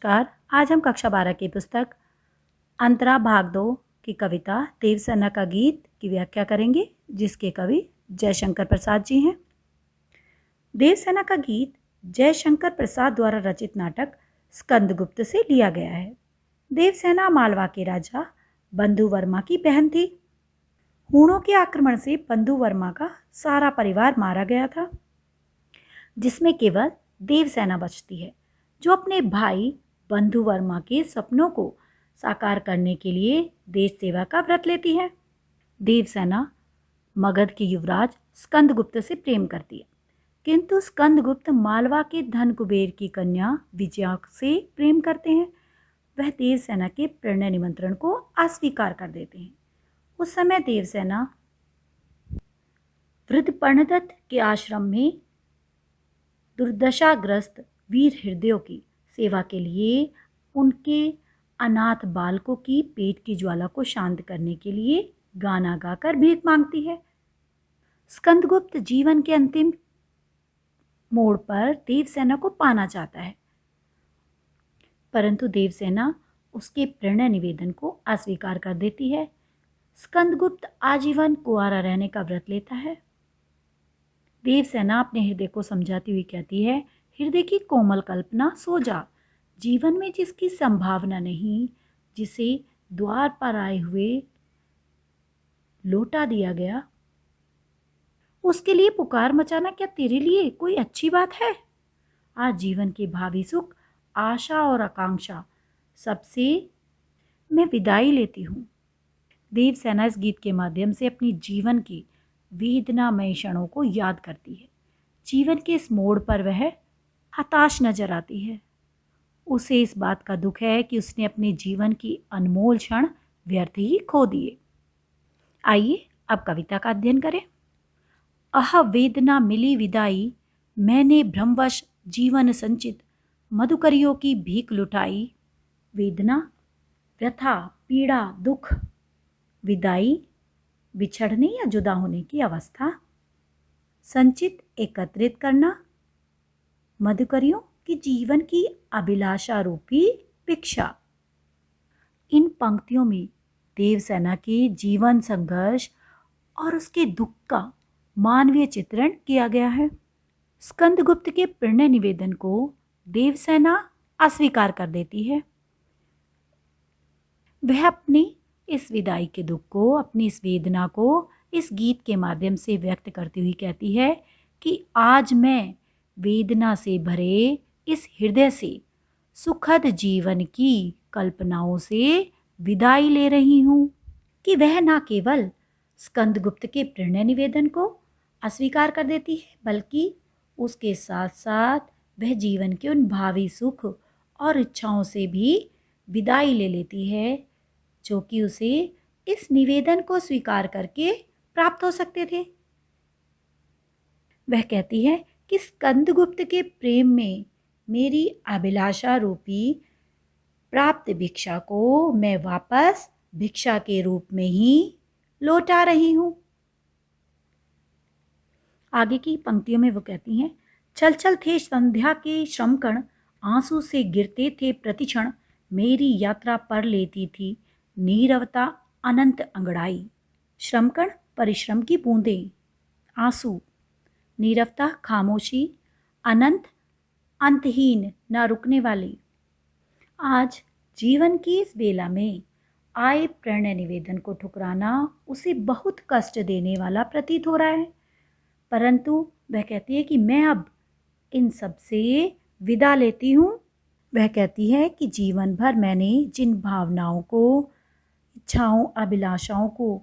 नमस्कार। आज हम कक्षा 12 की पुस्तक अंतरा भाग 2 की कविता देवसेना का गीत की व्याख्या करेंगे, जिसके कवि जयशंकर प्रसाद जी हैं। देवसेना का गीत जयशंकर प्रसाद द्वारा रचित नाटक स्कंदगुप्त से लिया गया है। देवसेना मालवा के राजा बंधु वर्मा की बहन थी। हूणों के आक्रमण से बंधु वर्मा का सारा परिवार मारा गया था, जिसमें केवल देवसेना बचती है, जो अपने भाई बंधु वर्मा के सपनों को साकार करने के लिए देश सेवा का व्रत लेती है। देवसेना मगध के युवराज स्कंदगुप्त से प्रेम करती है, किंतु स्कंदगुप्त मालवा के धन कुबेर की कन्या विजया से प्रेम करते हैं। वह देवसेना के प्रणय निमंत्रण को अस्वीकार कर देते हैं। उस समय देवसेना वृद्ध पर्णदत्त के आश्रम में दुर्दशाग्रस्त वीर हृदयों की सेवा के लिए उनके अनाथ बालकों की पेट की ज्वाला को शांत करने के लिए गाना गाकर भीख मांगती है। स्कंदगुप्त जीवन के अंतिम मोड़ पर देवसेना को पाना चाहता है, परंतु देवसेना उसके प्रणय निवेदन को अस्वीकार कर देती है। स्कंदगुप्त आजीवन कुंवारा रहने का व्रत लेता है। देवसेना अपने हृदय को समझाती हुई कहती है, हृदय की कोमल कल्पना सो जा, जीवन में जिसकी संभावना नहीं, जिसे द्वार पर आए हुए लौटा दिया गया, उसके लिए पुकार मचाना क्या तेरे लिए कोई अच्छी बात है? आज जीवन के भावी सुख, आशा और आकांक्षा सबसे मैं विदाई लेती हूँ। देवसेना इस गीत के माध्यम से अपनी जीवन की वेदनामय क्षणों को याद करती है। जीवन के इस मोड़ पर वह हताश नजर आती है। उसे इस बात का दुख है कि उसने अपने जीवन की अनमोल क्षण व्यर्थ ही खो दिए। आइए अब कविता का अध्ययन करें। अह वेदना मिली विदाई, मैंने भ्रमवश जीवन संचित, मधुकरियों की भीख लुटाई। वेदना, व्यथा, पीड़ा, दुख, विदाई, बिछड़ने या जुदा होने की अवस्था, संचित, एकत्रित करना, मधुकरियों की जीवन की अभिलाषा रूपी भिक्षा। इन पंक्तियों में देवसेना के जीवन संघर्ष और उसके दुख का मानवीय चित्रण किया गया है। स्कंदगुप्त के प्रणय निवेदन को देवसेना अस्वीकार कर देती है। वह अपनी इस विदाई के दुख को, अपनी इस वेदना को इस गीत के माध्यम से व्यक्त करती हुई कहती है कि आज मैं वेदना से भरे इस हृदय से सुखद जीवन की कल्पनाओं से विदाई ले रही हूँ। कि वह न केवल स्कंदगुप्त के प्रणय निवेदन को अस्वीकार कर देती है, बल्कि उसके साथ साथ वह जीवन के उन भावी सुख और इच्छाओं से भी विदाई ले लेती है, जो कि उसे इस निवेदन को स्वीकार करके प्राप्त हो सकते थे। वह कहती है कि स्कंदगुप्त के प्रेम में मेरी अभिलाषा रूपी प्राप्त भिक्षा को मैं वापस भिक्षा के रूप में ही लौटा रही हूँ। आगे की पंक्तियों में वो कहती हैं, छल छल थे संध्या के श्रमकण, आंसू से गिरते थे प्रतिक्षण, मेरी यात्रा पर लेती थी नीरवता अनंत अंगड़ाई। श्रमकण, परिश्रम की बूंदें, आंसू, नीरवता, खामोशी, अनंत, अंतहीन, न रुकने वाली। आज जीवन की इस बेला में आए प्रणय निवेदन को ठुकराना उसे बहुत कष्ट देने वाला प्रतीत हो रहा है, परंतु वह कहती है कि मैं अब इन सब से विदा लेती हूँ। वह कहती है कि जीवन भर मैंने जिन भावनाओं को, इच्छाओं, अभिलाषाओं को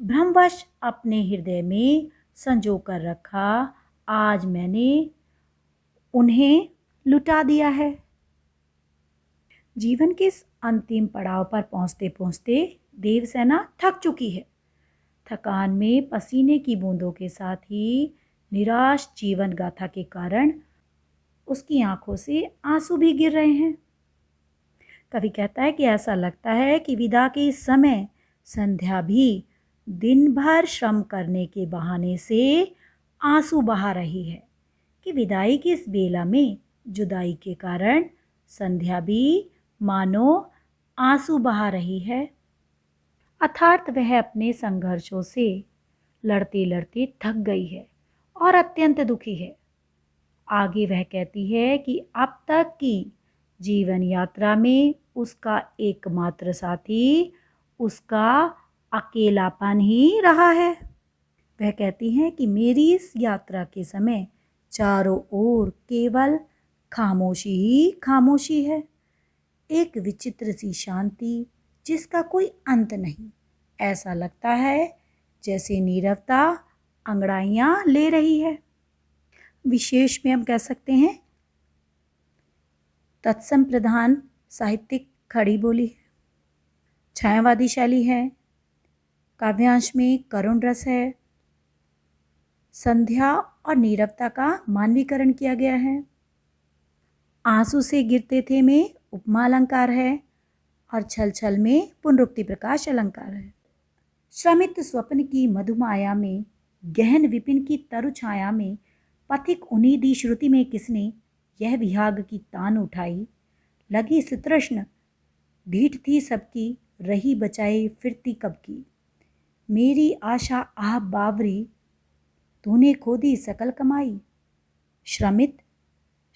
भ्रमवश अपने हृदय में संजो कर रखा, आज मैंने उन्हें लुटा दिया है। जीवन के इस अंतिम पड़ाव पर पहुंचते पहुंचते देवसेना थक चुकी है। थकान में पसीने की बूंदों के साथ ही निराश जीवन गाथा के कारण उसकी आंखों से आंसू भी गिर रहे हैं। कवि कहता है कि ऐसा लगता है कि विदा के इस समय संध्या भी दिन भर श्रम करने के बहाने से आंसू बहा रही है, कि विदाई की इस बेला में जुदाई के कारण संध्या भी मानो आंसू बहा रही है, अर्थात वह अपने संघर्षों से लड़ते लड़ते थक गई है और अत्यंत दुखी है। आगे वह कहती है कि अब तक की जीवन यात्रा में उसका एकमात्र साथी उसका अकेलापन ही रहा है। वह कहती है कि मेरी इस यात्रा के समय चारों ओर केवल खामोशी ही खामोशी है, एक विचित्र सी शांति जिसका कोई अंत नहीं। ऐसा लगता है जैसे नीरवता अंगड़ाइयां ले रही है। विशेष में हम कह सकते हैं तत्सम प्रधान साहित्यिक खड़ी बोली है, छायावादी शैली है, काव्यांश में करुण रस है, संध्या और नीरवता का मानवीकरण किया गया है, आंसू से गिरते थे में उपमा अलंकार है और छल छल में पुनरुक्ति प्रकाश अलंकार है। श्रमित स्वप्न की मधुमाया में, गहन विपिन की तरु छाया में, पथिक उन्नीदी श्रुति में किसने यह विहाग की तान उठाई। लगी सुतृष्ण ढीठ थी सबकी, रही बचाए फिरती कब की। मेरी आशा आह बावरी, तूने खोदी सकल कमाई। श्रमित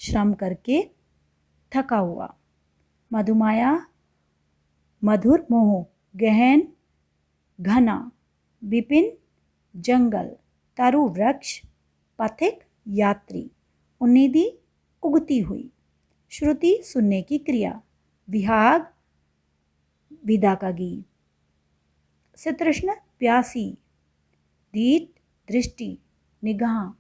श्रम करके थका हुआ, मधुमाया मधुर मोह, गहन घना, विपिन जंगल, तरु वृक्ष, पथिक यात्री, उन्नीदी उगती हुई, श्रुति सुनने की क्रिया, विहाग विदा का गीत, सुतृष्ण प्यासी, दीट दृष्टि निगाह।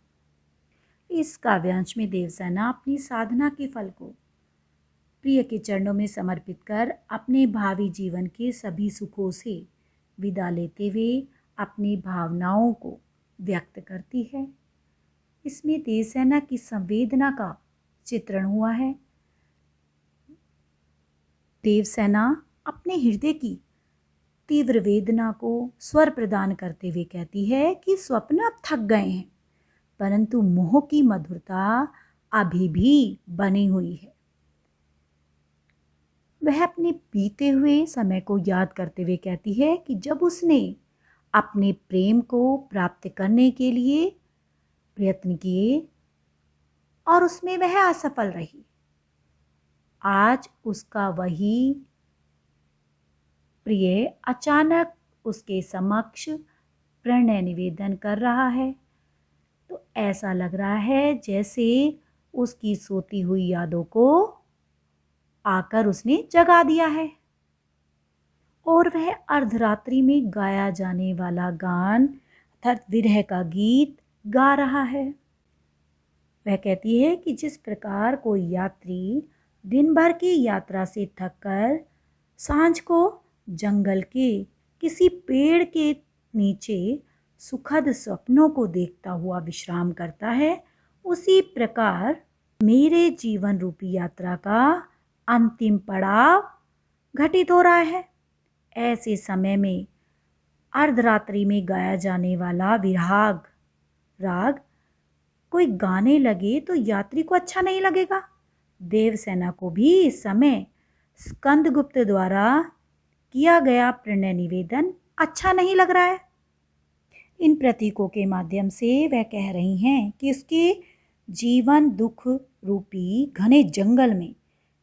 इस काव्यांश में देवसेना अपनी साधना के फल को प्रिय के चरणों में समर्पित कर अपने भावी जीवन के सभी सुखों से विदा लेते हुए अपनी भावनाओं को व्यक्त करती है। इसमें देवसेना की संवेदना का चित्रण हुआ है। देवसेना अपने हृदय की तीव्र वेदना को स्वर प्रदान करते हुए कहती है कि स्वप्न अब थक गए हैं, परंतु मोह की मधुरता अभी भी बनी हुई है। वह अपने बीते हुए समय को याद करते हुए कहती है कि जब उसने अपने प्रेम को प्राप्त करने के लिए प्रयत्न किए और उसमें वह असफल रही। आज उसका वही प्रिय अचानक उसके समक्ष प्रणय निवेदन कर रहा है, तो ऐसा लग रहा है जैसे उसकी सोती हुई यादों को आकर उसने जगा दिया है और वह अर्धरात्रि में गाया जाने वाला गान अर्थात विरह का गीत गा रहा है। वह कहती है कि जिस प्रकार कोई यात्री दिन भर की यात्रा से थककर सांझ को जंगल के किसी पेड़ के नीचे सुखद स्वप्नों को देखता हुआ विश्राम करता है, उसी प्रकार मेरे जीवन रूपी यात्रा का अंतिम पड़ाव घटित हो रहा है। ऐसे समय में अर्धरात्रि में गाया जाने वाला विराग राग कोई गाने लगे तो यात्री को अच्छा नहीं लगेगा। देवसेना को भी इस समय स्कंदगुप्त द्वारा किया गया प्रणय निवेदन अच्छा नहीं लग रहा है। इन प्रतीकों के माध्यम से वह कह रही हैं कि उसके जीवन दुख रूपी घने जंगल में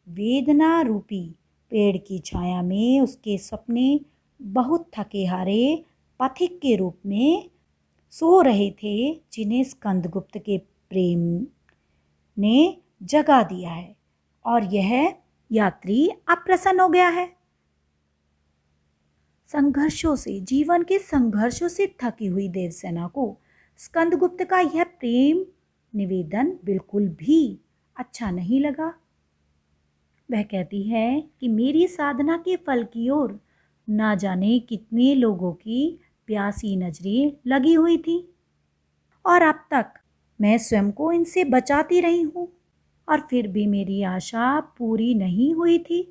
वेदना रूपी पेड़ की छाया में उसके सपने बहुत थके हारे पथिक के रूप में सो रहे थे, जिन्हें स्कंदगुप्त के प्रेम ने जगा दिया है और यह यात्री अप्रसन्न हो गया है। संघर्षों से, जीवन के संघर्षों से थकी हुई देवसेना को स्कंदगुप्त का यह प्रेम निवेदन बिल्कुल भी अच्छा नहीं लगा। वह कहती है कि मेरी साधना के फल की ओर ना जाने कितने लोगों की प्यासी नजरें लगी हुई थी और अब तक मैं स्वयं को इनसे बचाती रही हूँ और फिर भी मेरी आशा पूरी नहीं हुई थी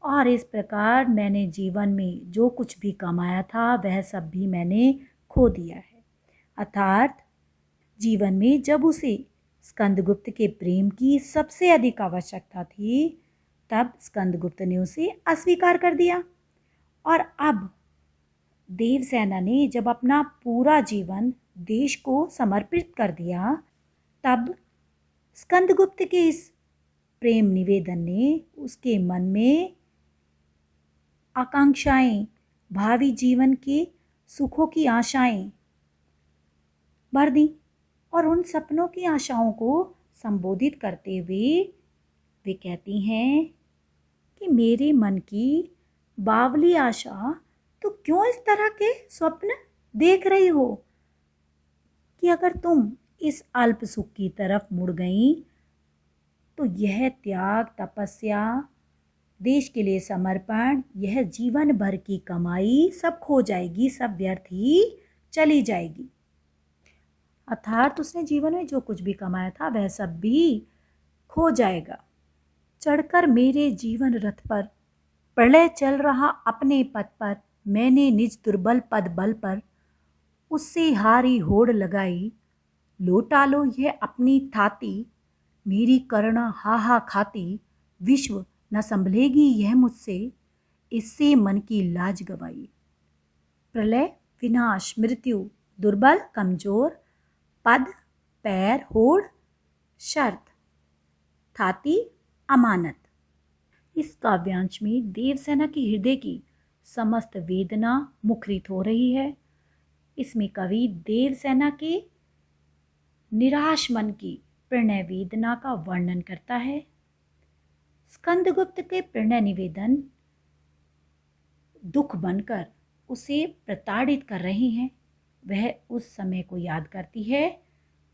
और इस प्रकार मैंने जीवन में जो कुछ भी कमाया था वह सब भी मैंने खो दिया है। अर्थात जीवन में जब उसे स्कंदगुप्त के प्रेम की सबसे अधिक आवश्यकता थी, तब स्कंदगुप्त ने उसे अस्वीकार कर दिया। और अब देवसेना ने जब अपना पूरा जीवन देश को समर्पित कर दिया, तब स्कंदगुप्त के इस प्रेम निवेदन ने उसके मन में आकांक्षाएं, भावी जीवन के सुखों की आशाएं भर दी। और उन सपनों की आशाओं को संबोधित करते हुए वे कहती हैं कि मेरे मन की बावली आशा, तो क्यों इस तरह के स्वप्न देख रही हो कि अगर तुम इस अल्प सुख की तरफ मुड़ गई तो यह त्याग, तपस्या, देश के लिए समर्पण, यह जीवन भर की कमाई सब खो जाएगी, सब व्यर्थ ही चली जाएगी। अर्थात उसने जीवन में जो कुछ भी कमाया था वह सब भी खो जाएगा। चढ़कर मेरे जीवन रथ पर, प्रलय चल रहा अपने पथ पर, मैंने निज दुर्बल पद बल पर उससे हारी होड़ लगाई। लौटा लो यह अपनी थाती, मेरी करुणा हा खाती, विश्व न संभलेगी यह मुझसे, इससे मन की लाज गवाई। प्रलय, विनाश, मृत्यु, दुर्बल, कमजोर, पद, पैर, होड़, शर्त, थाती, अमानत। इस काव्यांश में देवसेना की हृदय की समस्त वेदना मुखरित हो रही है। इसमें कवि देवसेना के निराश मन की प्रणय वेदना का वर्णन करता है। स्कंदगुप्त के प्रणय निवेदन दुख बनकर उसे प्रताड़ित कर रहे हैं। वह उस समय को याद करती है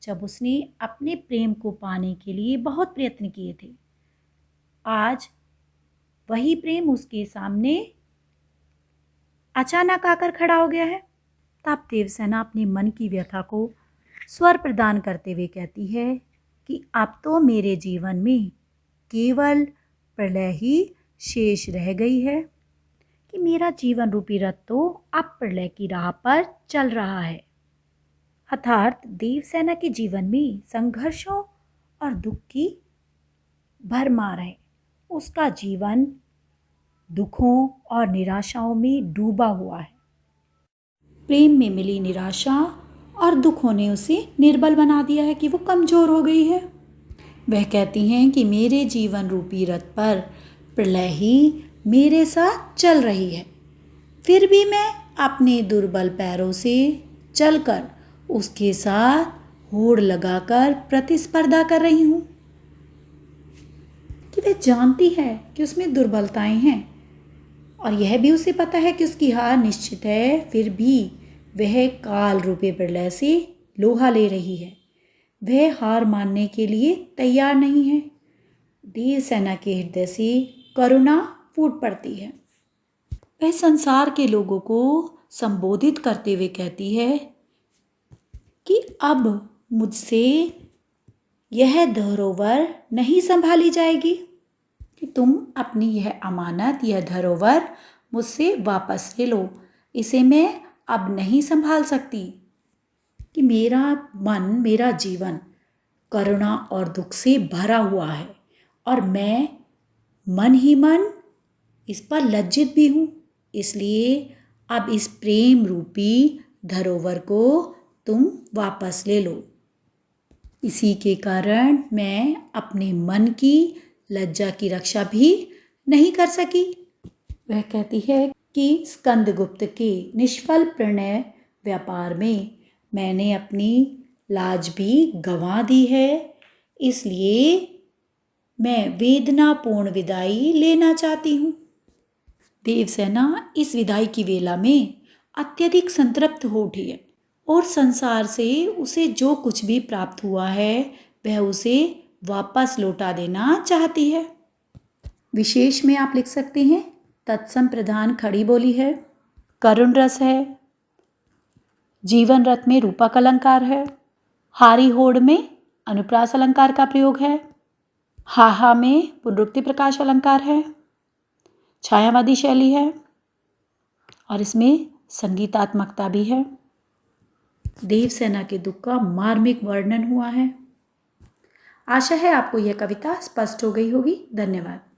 जब उसने अपने प्रेम को पाने के लिए बहुत प्रयत्न किए थे। आज वही प्रेम उसके सामने अचानक आकर खड़ा हो गया है। तब देवसेना अपने मन की व्यथा को स्वर प्रदान करते हुए कहती है कि अब तो मेरे जीवन में केवल प्रलय ही शेष रह गई है, कि मेरा जीवन रूपी रथ तो अब प्रलय की राह पर चल रहा है। अर्थात देवसेना के जीवन में संघर्षों और दुख की भरमार है। उसका जीवन दुखों और निराशाओं में डूबा हुआ है। प्रेम में मिली निराशा और दुखों ने उसे निर्बल बना दिया है कि वो कमजोर हो गई है। वह कहती हैं कि मेरे जीवन रूपी रथ पर प्रलय ही मेरे साथ चल रही है, फिर भी मैं अपने दुर्बल पैरों से चलकर उसके साथ होड़ लगाकर प्रतिस्पर्धा कर रही हूँ। कि वह जानती है कि उसमें दुर्बलताएं हैं और यह भी उसे पता है कि उसकी हार निश्चित है, फिर भी वह काल रूपी प्रलय से लोहा ले रही है। वह हार मानने के लिए तैयार नहीं है। देवसेना के हृदय से करुणा फूट पड़ती है। वह संसार के लोगों को संबोधित करते हुए कहती है कि अब मुझसे यह धरोहर नहीं संभाली जाएगी, कि तुम अपनी यह अमानत, यह धरोहर मुझसे वापस ले लो, इसे मैं अब नहीं संभाल सकती। कि मेरा मन, मेरा जीवन करुणा और दुख से भरा हुआ है और मैं मन ही मन इस पर लज्जित भी हूँ। इसलिए अब इस प्रेम रूपी धरोहर को तुम वापस ले लो। इसी के कारण मैं अपने मन की लज्जा की रक्षा भी नहीं कर सकी। वह कहती है कि स्कंदगुप्त के निष्फल प्रणय व्यापार में मैंने अपनी लाज भी गंवा दी है, इसलिए मैं वेदनापूर्ण विदाई लेना चाहती हूँ। देवसेना इस विदाई की वेला में अत्यधिक संतृप्त हो उठी है और संसार से उसे जो कुछ भी प्राप्त हुआ है वह उसे वापस लौटा देना चाहती है। विशेष में आप लिख सकते हैं तत्सम प्रधान खड़ी बोली है, करुण रस है, जीवन रथ में रूपक अलंकार है, हारी होड़ में अनुप्रास अलंकार का प्रयोग है, हाहा में पुनरुक्ति प्रकाश अलंकार है, छायावादी शैली है और इसमें संगीतात्मकता भी है। देवसेना के दुख का मार्मिक वर्णन हुआ है। आशा है आपको यह कविता स्पष्ट हो गई होगी। धन्यवाद।